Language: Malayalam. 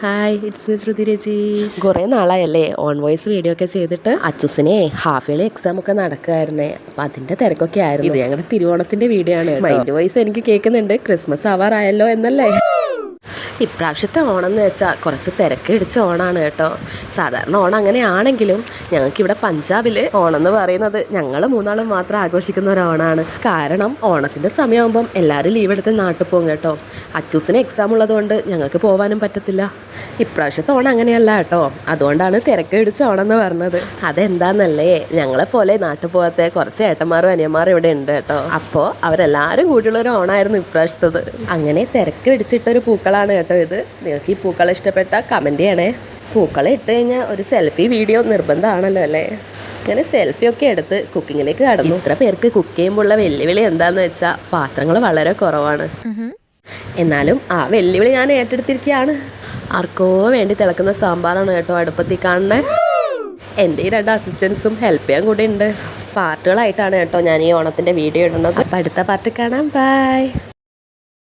ഹായ്, ഇറ്റ്സ് മീ ശ്രുതി രജീഷ്. കുറേ നാളായല്ലേ ഓൺ വോയിസ് വീഡിയോ ഒക്കെ ചെയ്തിട്ട്. അച്ചുസിനെ ഹാഫ് ഇയർലി എക്സാം ഒക്കെ നടക്കായിരുന്നേ, അപ്പം അതിൻ്റെ തിരക്കൊക്കെ ആയിരുന്നു. ഇത് ഞങ്ങളുടെ തിരുവോണത്തിൻ്റെ വീഡിയോ ആണ്. മൈൻഡ് വോയിസ് എനിക്ക് കേൾക്കുന്നുണ്ട്, ക്രിസ്മസ് ആവാറായല്ലോ എന്നല്ലേ. ഇപ്രാവശ്യത്തെ ഓണം എന്ന് വെച്ചാൽ കുറച്ച് തിരക്കിടിച്ച ഓണമാണ് കേട്ടോ. സാധാരണ ഓണം അങ്ങനെയാണെങ്കിലും ഞങ്ങൾക്കിവിടെ പഞ്ചാബിൽ ഓണം എന്ന് പറയുന്നത് ഞങ്ങൾ മൂന്നാളും മാത്രം ആഘോഷിക്കുന്ന ഒരു ഓണമാണ്. കാരണം ഓണത്തിൻ്റെ സമയമാകുമ്പം എല്ലാവരും ലീവ് എടുത്ത് നാട്ടിൽ പോകും കേട്ടോ. അച്ചൂസിന് എക്സാം ഉള്ളതുകൊണ്ട് ഞങ്ങൾക്ക് പോകാനും പറ്റത്തില്ല. ഇപ്രാവശ്യത്തെ ഓണം അങ്ങനെയല്ല കേട്ടോ, അതുകൊണ്ടാണ് തിരക്കിടിച്ച ഓണം എന്ന് പറഞ്ഞത്. അതെന്താന്നല്ലേ, ഞങ്ങളെപ്പോലെ നാട്ടിൽ പോകാത്ത കുറച്ച് ഏട്ടന്മാരും അനിയന്മാരും ഇവിടെ ഉണ്ട് കേട്ടോ. അപ്പോൾ അവരെല്ലാവരും കൂടിയുള്ളൊരു ഓണമായിരുന്നു ഇപ്രാവശ്യത്തത്. അങ്ങനെ തിരക്ക് പിടിച്ചിട്ടൊരു പൂക്കളാണ് കേട്ടോ ഇത്. നിങ്ങൾക്ക് ഈ പൂക്കൾ ഇഷ്ടപ്പെട്ട കമൻറ്റ് ചെയ്യണേ. പൂക്കളെ ഇട്ട് കഴിഞ്ഞാൽ ഒരു സെൽഫി വീഡിയോ നിർബന്ധമാണല്ലോ അല്ലേ. അങ്ങനെ സെൽഫിയൊക്കെ എടുത്ത് കുക്കിങ്ങിലേക്ക് കടന്നു. ഇത്ര പേർക്ക് കുക്ക് ചെയ്യുമ്പോഴുള്ള വെല്ലുവിളി എന്താണെന്ന് വെച്ചാൽ പാത്രങ്ങൾ വളരെ കുറവാണ്. എന്നാലും ആ വെല്ലുവിളി ഞാൻ ഏറ്റെടുത്തിരിക്കുകയാണ്. ആർക്കോ വേണ്ടി തിളക്കുന്ന സാമ്പാറാണ് കേട്ടോ അടുപ്പത്തിൽ കാണുന്നത്. എൻ്റെ ഈ 2 അസിസ്റ്റൻസും ഹെൽപ്പ് ചെയ്യാൻ കൂടി ഉണ്ട്. പാർട്ടുകളായിട്ടാണ് കേട്ടോ ഞാൻ ഈ ഓണത്തിൻ്റെ വീഡിയോ ഇടുന്നത്. അപ്പം അടുത്ത പാർട്ട് കാണാം. ബൈ.